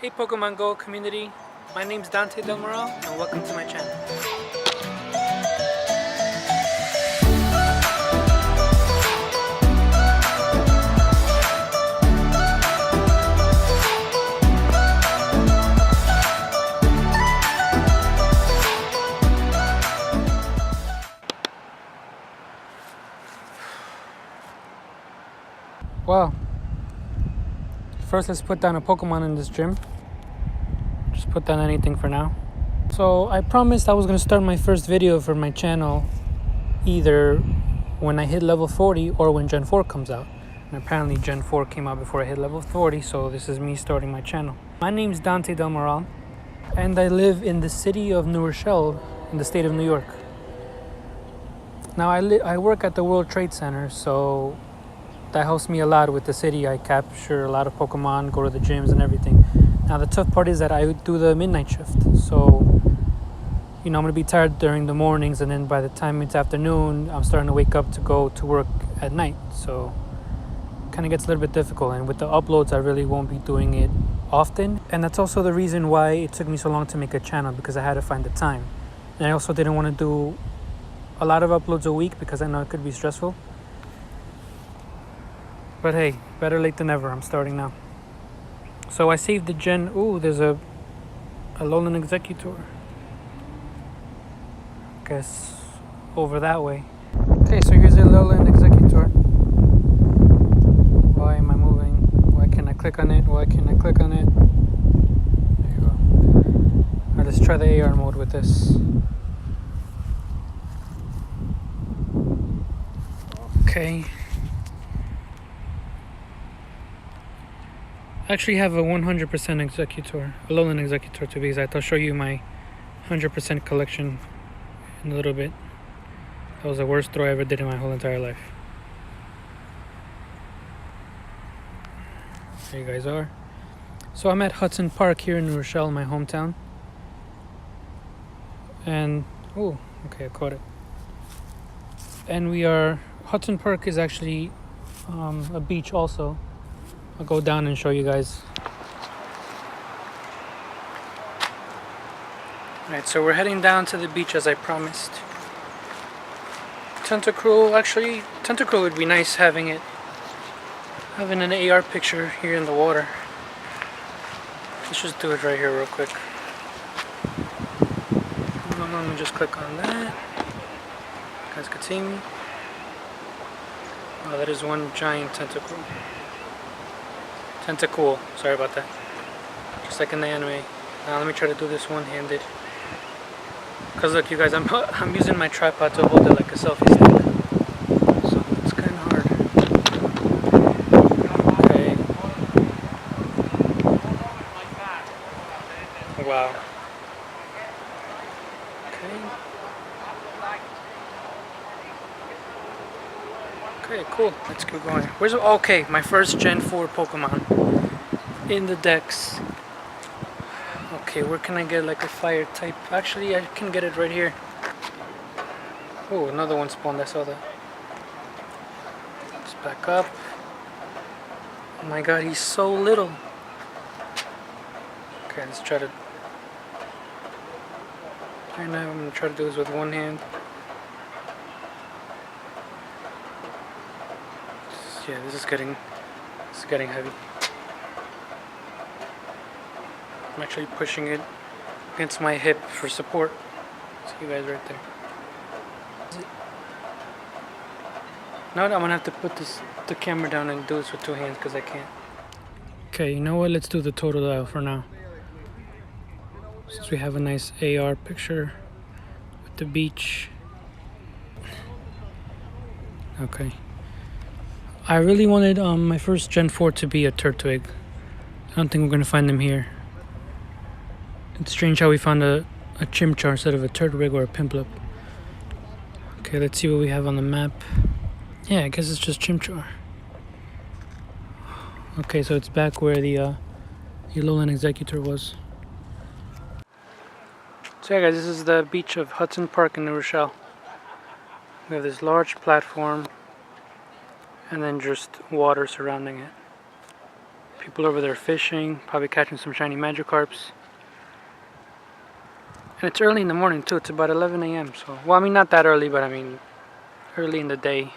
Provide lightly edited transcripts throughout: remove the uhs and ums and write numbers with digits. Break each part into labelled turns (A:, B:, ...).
A: Hey Pokemon Go community, my name's Dante Del Moral and welcome to my channel. Well, first let's put down a Pokemon in this gym. Just put down anything for now. So I promised I was going to start my first video for my channel either when I hit level 40 or when Gen 4 comes out. And apparently Gen 4 came out before I hit level 40, so this is me starting my channel. My name's Dante Del Moral, and I live in the city of New Rochelle in the state of New York. Now I work at the World Trade Center, so that helps me a lot with the city. I capture a lot of Pokemon, go to the gyms and everything. Now the tough part is that I do the midnight shift, so I'm gonna be tired during the mornings, and then by the time it's afternoon I'm starting to wake up to go to work at night, so it kind of gets a little bit difficult. And with the uploads I really won't be doing it often, and that's also the reason why it took me so long to make a channel, because I had to find the time. And I also didn't want to do a lot of uploads a week because I know it could be stressful. But hey, better late than never. I'm starting now. So I saved the Gen... Ooh, there's a Alolan Executor. Guess over that way. Okay, so here's a Alolan Executor. Why am I moving? Why can't I click on it? Why can't I click on it? There you go. Alright, let's try the AR mode with this. Okay. I actually have a 100% Executor, Alolan Executor to be exact. I'll show you my 100% collection in a little bit. That was the worst throw I ever did in my whole entire life. There you guys are. So I'm at Hudson Park here in New Rochelle, my hometown. And, oh, okay, I caught it. And Hudson Park is actually a beach also. I'll go down and show you guys. Alright, so we're heading down to the beach as I promised. Tentacruel would be nice having an AR picture here in the water. Let's just do it right here real quick. Let me just click on that. You guys could see me. Oh, that is one giant Tentacruel. Tentacool, sorry about that. Just like in the anime. Now let me try to do this one-handed. Cause look, you guys, I'm using my tripod to hold it like a selfie stick, so it's kind of hard. Okay. Wow. Okay, cool. Let's keep going. Okay, my first Gen 4 Pokemon in the Dex. Okay, where can I get like a fire type? Actually, I can get it right here. Oh, another one spawned. I saw that. Let's back up. Oh my god, he's so little. Okay, let's try to... Right now, I'm going to try to do this with one hand. Yeah, this is getting heavy. I'm actually pushing it against my hip for support. See you guys right there. Now I'm gonna have to put the camera down and do this with two hands because I can't. Okay, you know what? Let's do the total out for now. Since we have a nice AR picture with the beach. Okay. I really wanted my first Gen 4 to be a Turtwig. I don't think we're going to find them here. It's strange how we found a Chimchar instead of a Turtwig or a Piplup. Okay, let's see what we have on the map. Yeah, I guess it's just Chimchar. Okay, so it's back where the Alolan Executor was. So yeah guys, this is the beach of Hudson Park in New Rochelle. We have this large platform and then just water surrounding it. People over there fishing, probably catching some shiny Magikarps. And it's early in the morning too, it's about 11 a.m. So, well, I mean, not that early, but I mean, early in the day.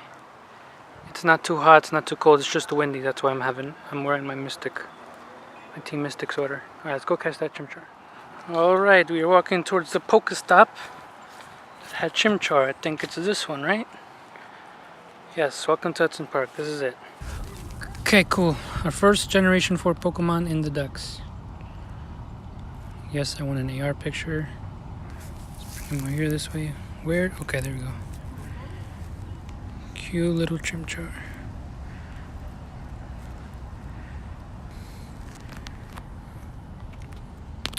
A: It's not too hot, it's not too cold, it's just windy. That's why I'm wearing my Team Mystic sweater. Alright, let's go catch that Chimchar. Alright, we are walking towards the Pokestop. It had Chimchar, I think it's this one, right? Yes, welcome to Hudson Park, this is it. Okay, cool. Our first Generation 4 Pokemon in the Dex. Yes, I want an AR picture. Let's bring him over here this way. Where? Okay, there we go. Cute little Chimchar.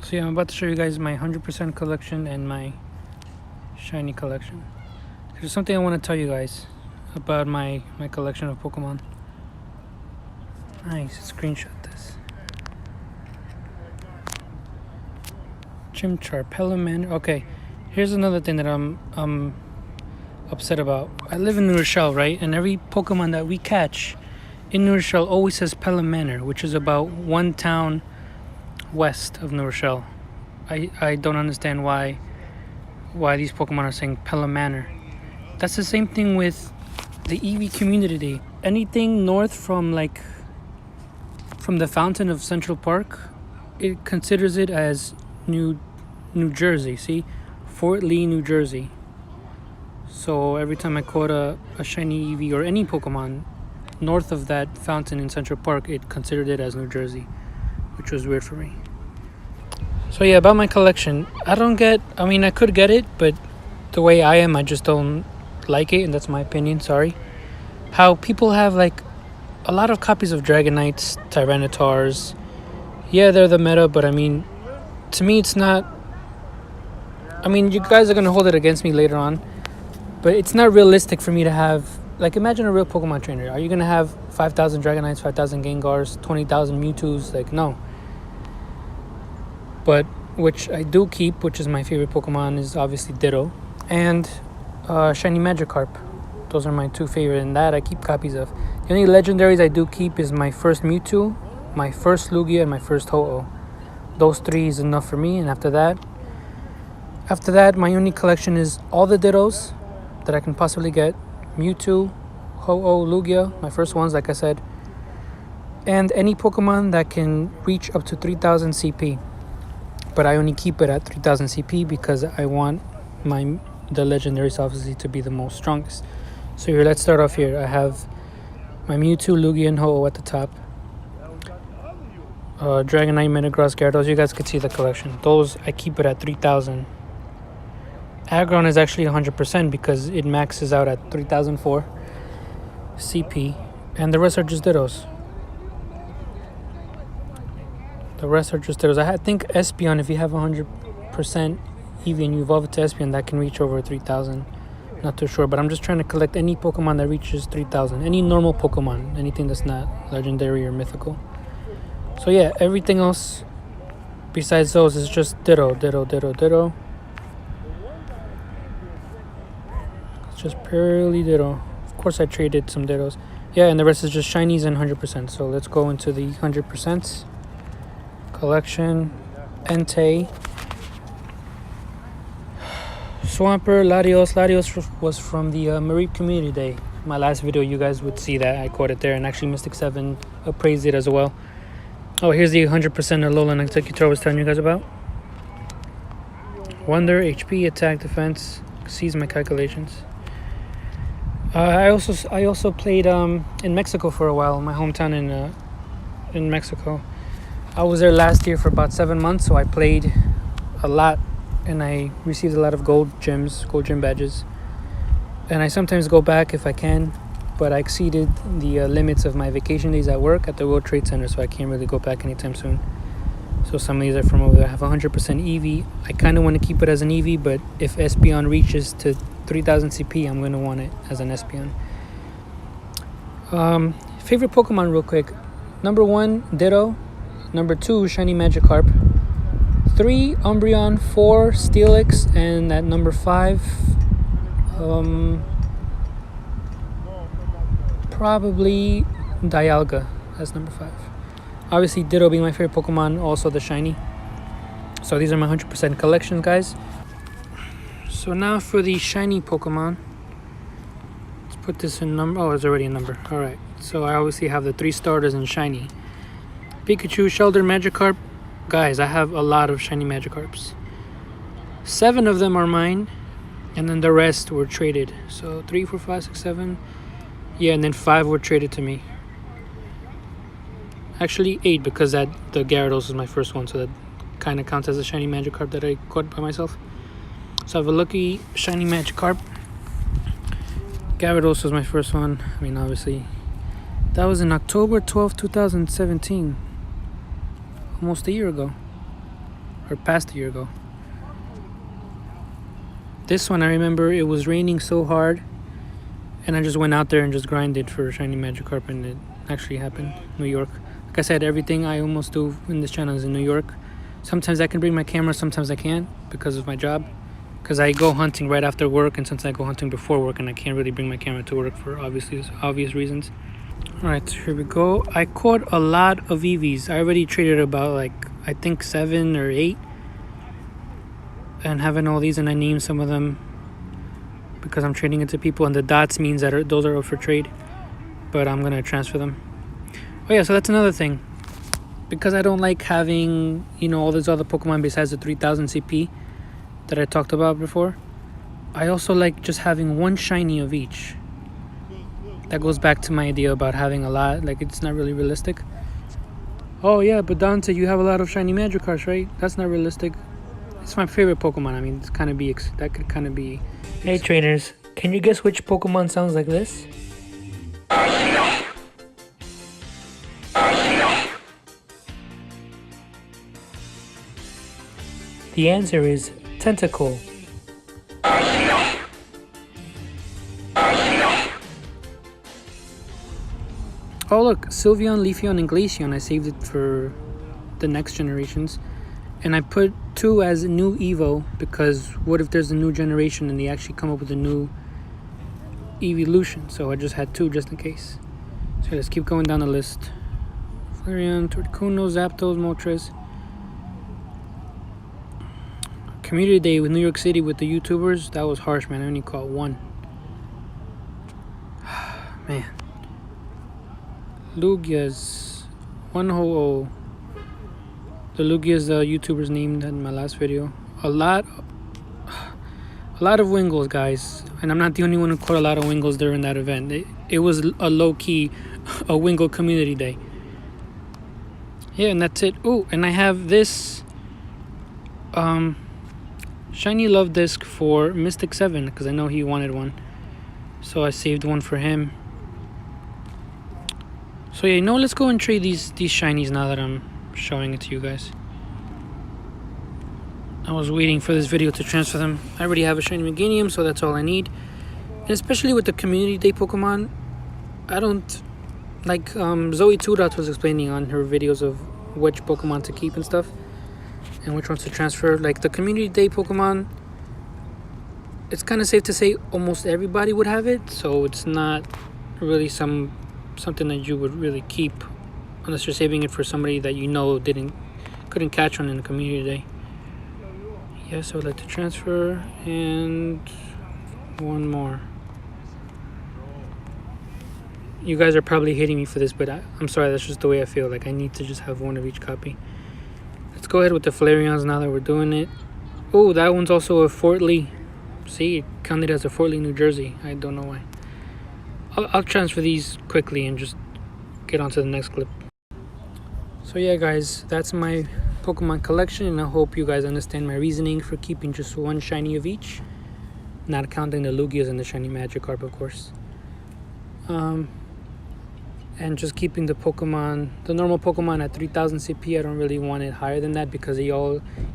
A: So yeah, I'm about to show you guys my 100% collection and my shiny collection. There's something I want to tell you guys about my collection of Pokemon. Nice, screenshot this. Chimchar, Pelomon. Okay, here's another thing that I'm upset about. I live in New Rochelle, right? And every Pokemon that we catch in New Rochelle always says Pelomon, which is about one town west of New Rochelle. I don't understand why these Pokemon are saying Pelomon. That's the same thing with the Eevee Community Day. Anything north from the fountain of Central Park, it considers it as New Jersey. See, Fort Lee, New Jersey. So every time I caught a shiny Eevee or any Pokemon north of that fountain in Central Park, it considered it as New Jersey, which was weird for me. So yeah, about my collection, I could get it, but the way I am, I just don't like it, and that's my opinion, sorry. How people have like a lot of copies of Dragonites, Tyrannitars. Yeah, they're the meta, but I mean, to me it's not. I mean, you guys are gonna hold it against me later on, but it's not realistic for me to have, like, imagine a real Pokemon trainer. Are you gonna have 5,000 Dragonites, 5,000 Gengars, 20,000 Mewtwo's? Like, no. But which I do keep, which is my favorite Pokemon, is obviously Ditto and shiny Magikarp. Those are my two favorite, and that I keep copies of. The only legendaries I do keep is my first Mewtwo, my first Lugia, and my first Ho-Oh. Those three is enough for me, and after that, my only collection is all the Dittos that I can possibly get. Mewtwo, Ho-Oh, Lugia, my first ones, like I said. And any Pokemon that can reach up to 3,000 CP. But I only keep it at 3,000 CP because I want the legendaries obviously to be the most strongest. So here, let's start off here. I have my Mewtwo, Lugia, and Ho-Oh at the top. Dragonite, Metagross, Gyarados. You guys could see the collection. Those, I keep it at 3,000. Aggron is actually 100% because it maxes out at 3,004 CP. And the rest are just Dittos. I think Espeon, if you have 100% Eevee and you evolve it to Espeon, that can reach over 3,000. Not too sure, but I'm just trying to collect any Pokemon that reaches 3,000. Any normal Pokemon, anything that's not legendary or mythical. So yeah, everything else besides those is just Ditto. It's just purely Ditto. Of course I traded some Dittos. Yeah, and the rest is just shinies and 100%. So let's go into the 100%. Collection. Entei. Swampert, Latios. Latios was from the Mareep Community Day. My last video, you guys would see that. I caught it there, and actually Mystic 7 appraised it as well. Oh, here's the 100% Alolan Executor I was telling you guys about. Wonder, HP, attack, defense. Sees my calculations. I also played in Mexico for a while, my hometown in Mexico. I was there last year for about 7 months, so I played a lot, and I received a lot of gold gem badges. And I sometimes go back if I can, but I exceeded the limits of my vacation days at work at the World Trade Center, so I can't really go back anytime soon. So some of these are from over there. I have 100% Eevee. I kind of want to keep it as an Eevee, but if Espeon reaches to 3,000 CP, I'm going to want it as an Espeon. Favorite Pokemon real quick. Number 1, Ditto. Number 2, shiny Magikarp. 3, Umbreon. 4, Steelix. And at number 5, probably Dialga as number 5. Obviously, Ditto being my favorite Pokemon, also the shiny. So these are my 100% collections, guys. So now for the shiny Pokemon. Let's put this in number. Oh, it's already a number. Alright, so I obviously have the 3 starters in shiny. Pikachu, Shellder, Magikarp. Guys, I have a lot of shiny Magikarps. 7 of them are mine, and then the rest were traded. So 3, 4, 5, 6, 7. Yeah, and then 5 were traded to me. Actually 8, because the Gyarados was my first one, so that kind of counts as a shiny Magikarp that I caught by myself. So I have a lucky shiny Magikarp. Gyarados was my first one. I mean, obviously, that was in October 12th, 2017. Almost a year ago. Or past a year ago. This one, I remember it was raining so hard, and I just went out there and just grinded for shiny Magikarp, and it actually happened. New York. Like I said, everything I almost do in this channel is in New York. Sometimes I can bring my camera, sometimes I can't because of my job. Because I go hunting right after work, and since I go hunting before work, and I can't really bring my camera to work for obvious reasons. Alright, here we go. I caught a lot of EVs. I already traded about, like, I think 7 or 8. And having all these, and I named some of them because I'm trading it to people, and the dots means that those are up for trade. But I'm going to transfer them. Oh yeah, so that's another thing. Because I don't like having, all these other Pokemon besides the 3000 CP that I talked about before, I also like just having one shiny of each. That goes back to my idea about having a lot. Like, it's not really realistic. Oh yeah, but Dante, you have a lot of shiny Magikarps, right? That's not realistic. It's my favorite Pokemon. I mean, that could kind of be. Hey traders, can you guess which Pokemon sounds like this? The answer is Tentacle. Oh look, Sylveon, Leafeon, and Glaceon. I saved it for the next generations. And I put 2 as new Evo, because what if there's a new generation and they actually come up with a new evolution? So I just had 2 just in case. So let's keep going down the list. Flareon, Torticuno, Zapdos, Moltres. Community day with New York City with the YouTubers. That was harsh, man. I only caught 1. Man. Lugias. 1 Ho-Oh. The Lugias YouTubers named in my last video. A lot of Wingles, guys. And I'm not the only one who caught a lot of Wingles during that event. It was a low-key a Wingle community day. Yeah, and that's it. Oh, and I have this shiny love disc for Mystic 7, because I know he wanted one. So I saved one for him. So yeah, let's go and trade these shinies now that I'm showing it to you guys. I was waiting for this video to transfer them. I already have a shiny Meganium, so that's all I need. And especially with the community day Pokemon, I don't like Zoe Tudot was explaining on her videos of which Pokemon to keep and stuff, and which ones to transfer. Like the community day Pokemon, it's kind of safe to say almost everybody would have it, so it's not really something that you would really keep unless you're saving it for somebody that couldn't catch one in the community day. Yes, I would like to transfer, and 1 more. You guys are probably hating me for this, but I'm sorry, that's just the way I feel. Like, I need to just have 1 of each copy. Let's go ahead with the Flareons now that we're doing it. Oh, that one's also a Fort Lee. See, it counted as a Fort Lee, New Jersey. I don't know why. I'll transfer these quickly and just get on to the next clip. So yeah, guys, that's my Pokemon collection, and I hope you guys understand my reasoning for keeping just 1 shiny of each, not counting the Lugias and the shiny Magikarp, of course. And just keeping the normal Pokemon at 3000 CP. I don't really want it higher than that because they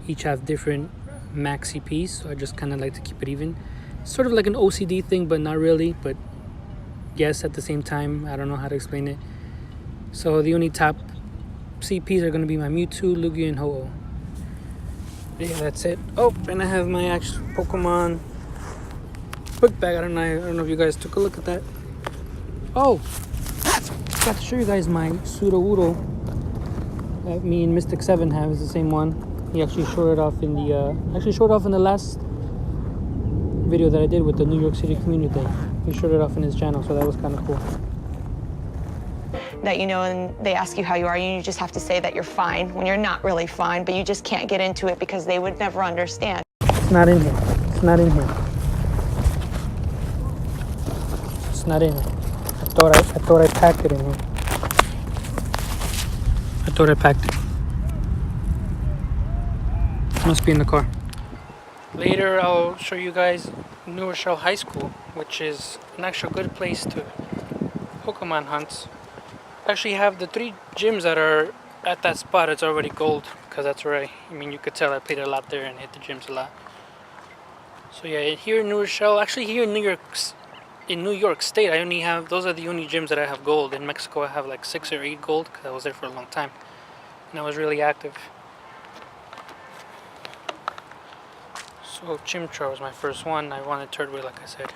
A: each have different max CPs, so I just kind of like to keep it even. Sort of like an OCD thing, but not really, but yes, at the same time. I don't know how to explain it. So the only top CPs are going to be my Mewtwo, Lugia, and Ho-Oh. Yeah, that's it. Oh, and I have my actual Pokemon book bag. I don't know if you guys took a look at that. Oh, I forgot to show you guys my Sudowoodo me and Mystic 7 have is the same one. He actually showed it off in the last video that I did with the New York City Community Day. He showed it off in his channel, so that was kind of cool.
B: That, you know, and they ask you how you are, and you just have to say that you're fine when you're not really fine, but you just can't get into it because they would never understand.
A: It's not in here. It's not in here. It's not in here. I thought I packed it in here. I thought I packed it. Must be in the car. Later, I'll show you guys New Rochelle High School, which is an actual good place to Pokemon hunt. Actually have the 3 gyms that are at that spot. It's already gold because that's where you could tell I played a lot there and hit the gyms a lot. So yeah, here in New Rochelle, actually here in New York State, I only have, those are the only gyms that I have gold. In Mexico I have like 6 or 8 gold because I was there for a long time and I was really active. So Chimchar was my first one. I wanted Turtwig, like I said.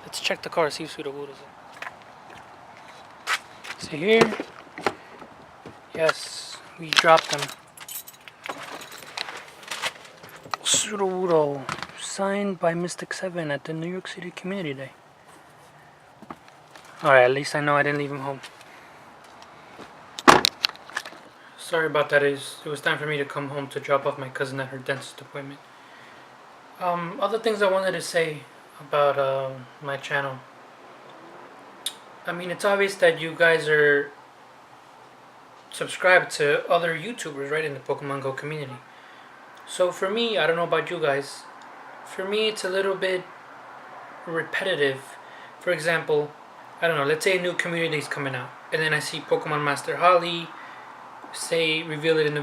A: Let's check the car, see if Sudowoodo is in. So here, yes, we dropped them. Sudowoodo, signed by Mystic 7 at the New York City Community Day. Alright, at least I know I didn't leave him home. Sorry about that. It was time for me to come home to drop off my cousin at her dentist appointment. Other things I wanted to say about my channel. I mean, it's obvious that you guys are subscribed to other YouTubers, right, in the Pokemon Go community. So for me, I don't know about you guys, for me it's a little bit repetitive. For example, I don't know, let's say a new community is coming out, and then I see Pokemon Master Holly say, reveal it in the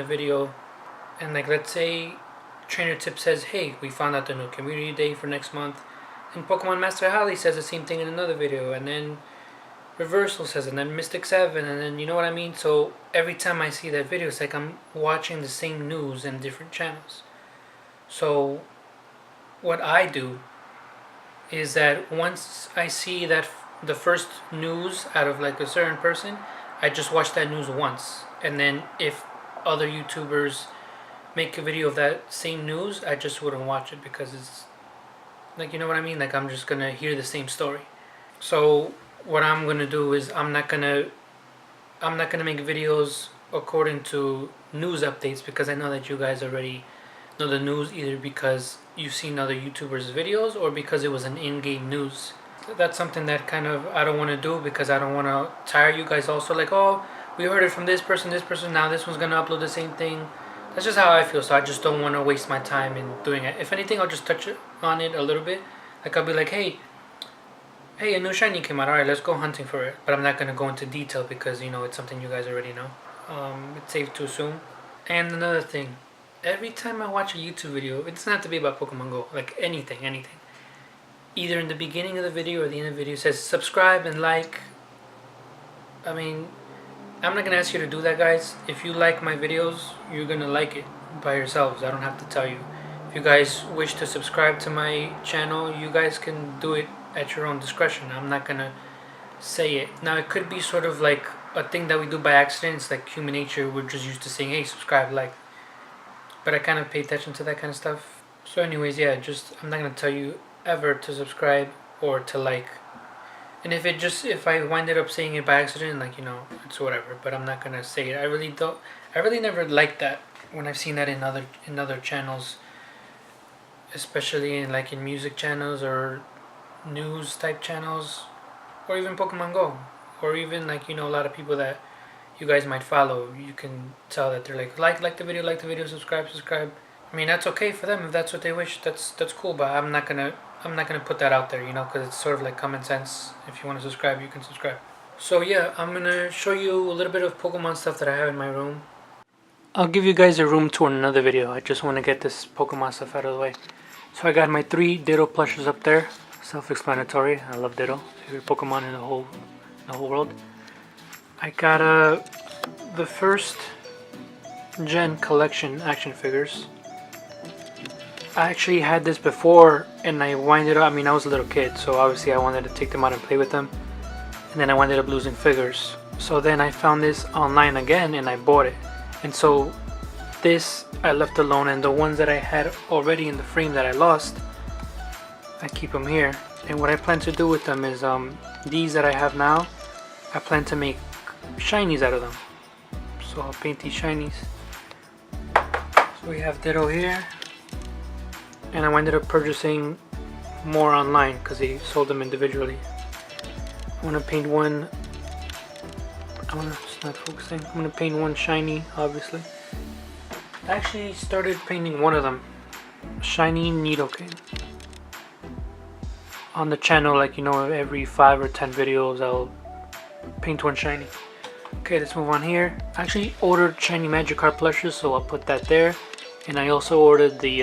A: video, and like let's say Trainer Tip says, hey, we found out the new community day for next month. And Pokemon Master Holly says the same thing in another video, and then Reversal says, and then Mystic 7, and then, you know what I mean? So every time I see that video, it's like I'm watching the same news in different channels. So what I do is that once I see that the first news out of like a certain person, I just watch that news once, and then if other YouTubers make a video of that same news, I just wouldn't watch it because it's like, you know what I mean? Like I'm just gonna hear the same story. So what I'm gonna do is I'm not gonna make videos according to news updates, because I know that you guys already know the news, either because you've seen other YouTubers' videos or because it was an in-game news. That's something that kind of I don't want to do, because I don't want to tire you guys also, like, oh, we heard it from this person, now this one's gonna upload the same thing. That's just how I feel, so I just don't want to waste my time in doing it. If anything, I'll just touch on it a little bit. Like I'll be like, hey, a new shiny came out, alright, let's go hunting for it. But I'm not going to go into detail because, you know, it's something you guys already know. It's safe to assume. And another thing, every time I watch a YouTube video, it doesn't have to be about Pokemon Go, like anything. Either in the beginning of the video or the end of the video, it says subscribe and like. I mean, I'm not going to ask you to do that, guys. If you like my videos, you're going to like it by yourselves. I don't have to tell you. If you guys wish to subscribe to my channel, you guys can do it at your own discretion. I'm not going to say it. Now, it could be sort of like a thing that we do by accident. It's like human nature. We're just used to saying, hey, subscribe, like. But I kind of pay attention to that kind of stuff. So anyways, yeah, I'm not going to tell you ever to subscribe or to like. And if I winded up saying it by accident, like, you know, it's whatever. But I'm not gonna say it. I really never liked that when I've seen that in other channels, especially in music channels or news type channels, or even Pokemon Go, or even like, you know, a lot of people that you guys might follow. You can tell that they're like the video, subscribe. I mean, that's okay for them if that's what they wish. That's cool. But I'm not gonna put that out there, you know, because it's sort of like common sense. If you want to subscribe, you can subscribe. So yeah, I'm gonna show you a little bit of Pokemon stuff that I have in my room. I'll give you guys a room tour in another video. I just want to get this Pokemon stuff out of the way. So I got my 3 Ditto plushes up there. Self-explanatory. I love Ditto. Favorite Pokemon in the whole world. I got the first gen collection action figures. I actually had this before and I winded up, I mean, I was a little kid, so obviously I wanted to take them out and play with them. And then I winded up losing figures. So then I found this online again and I bought it. And so this I left alone, and the ones that I had already in the frame that I lost, I keep them here. And what I plan to do with them is these that I have now, I plan to make shinies out of them. So I'll paint these shinies. So we have Ditto here, and I ended up purchasing more online because they sold them individually. I want to paint one. It's not focusing. I'm gonna paint one shiny, obviously. I actually started painting one of them, shiny Nidoking. On the channel, like, you know, every 5 or 10 videos I'll paint one shiny. Okay, let's move on here. I actually ordered shiny Magikarp plushes, so I'll put that there. And I also ordered the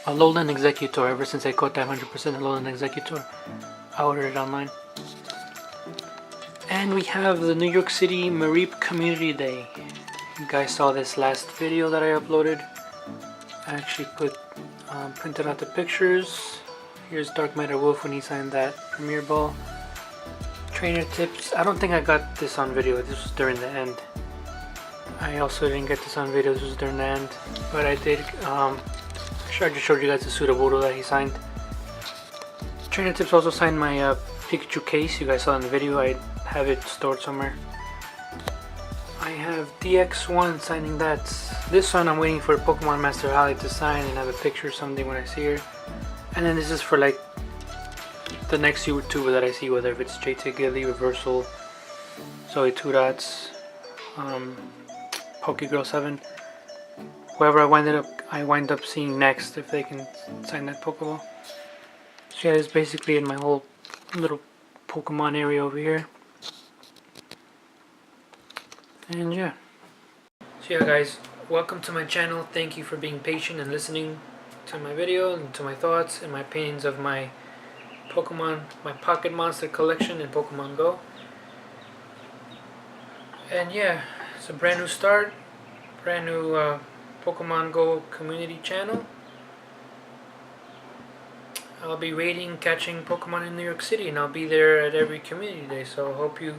A: Alolan Executor. Ever since I caught that 100% Alolan Executor, I ordered it online. And we have the New York City Mareep Community Day. You guys saw this last video that I uploaded. I actually printed out the pictures. Here's Dark Matter Wolf when he signed that Premier Ball. Trainer tips. I don't think I got this on video. This was during the end. I also didn't get this on video. This was during the end. But I did. I just showed you guys the Sudowoodo that he signed. Trainer tips also signed my Pikachu case. You guys saw in the video. I have it stored somewhere. I have DX1 signing that. This one I'm waiting for Pokemon Master Holly to sign and have a picture someday when I see her. And then this is for like the next YouTuber that I see, whether if it's JT Gilly, Reversal, Zoe 2 Dots, Pokegirl 7, whoever I wind up seeing next, if they can sign that Pokeball. So yeah, it's basically in my whole little Pokemon area over here. And yeah. So yeah guys, welcome to my channel. Thank you for being patient and listening to my video and to my thoughts and my opinions of my Pokemon, my Pocket Monster collection in Pokemon Go. And yeah, it's a brand new start, brand new Pokemon Go community channel. I'll be raiding, catching Pokemon in New York City, and I'll be there at every community day. So I hope if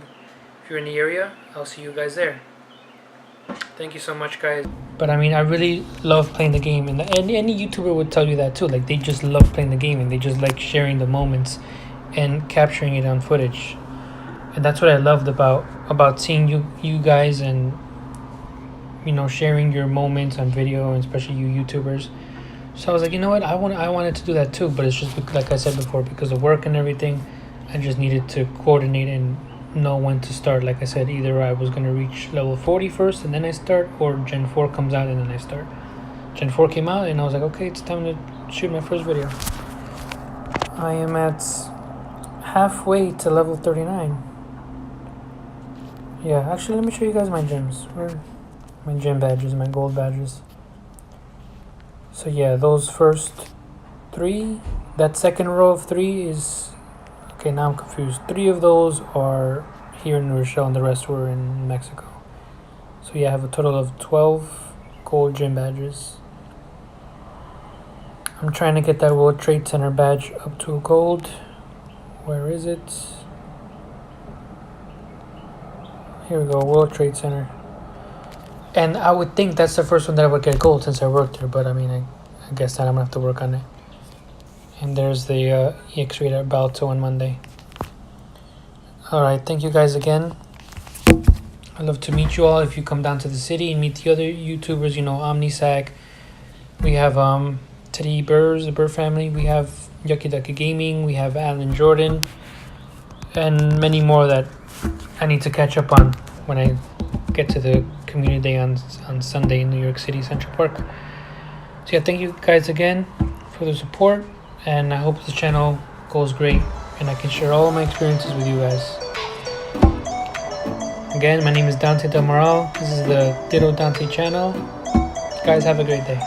A: you're in the area, I'll see you guys there. Thank you so much, guys. But I mean, I really love playing the game, and any YouTuber would tell you that too. Like, they just love playing the game, and they just like sharing the moments and capturing it on footage. And that's what I loved about seeing you guys, and you know, sharing your moments on video, and especially you YouTubers. So I was like, you know what, I wanted to do that too, but it's just like I said before, because of work and everything, I just needed to coordinate and know when to start. Like I said, either I was going to reach level 40 first and then I start, or Gen 4 comes out and then I start. Gen 4 came out and I was like, okay, it's time to shoot my first video. I am at halfway to level 39. Yeah, actually, let me show you guys my gems. Where are my gem badges, my gold badges? So yeah, those first 3, that second row of 3 is... Okay, now I'm confused. 3 of those are here in New Rochelle and the rest were in Mexico. So yeah, I have a total of 12 gold gym badges. I'm trying to get that World Trade Center badge up to a gold. Where is it? Here we go, World Trade Center. And I would think that's the first one that I would get gold since I worked there, but I mean, I guess that I'm gonna have to work on it. And there's the EX Raider Balto on Monday. Alright, thank you guys again. I'd love to meet you all if you come down to the city and meet the other YouTubers, you know, Omnisac. We have Teddy Burrs, the Burr family. We have Yucky Ducky Gaming. We have Alan Jordan. And many more that I need to catch up on when I get to the community day on Sunday in New York City Central Park. So yeah, thank you guys again for the support. And I hope the channel goes great and I can share all of my experiences with you guys. Again, my name is Dante Del Moral. This is the Ditto Dante channel. Guys, have a great day.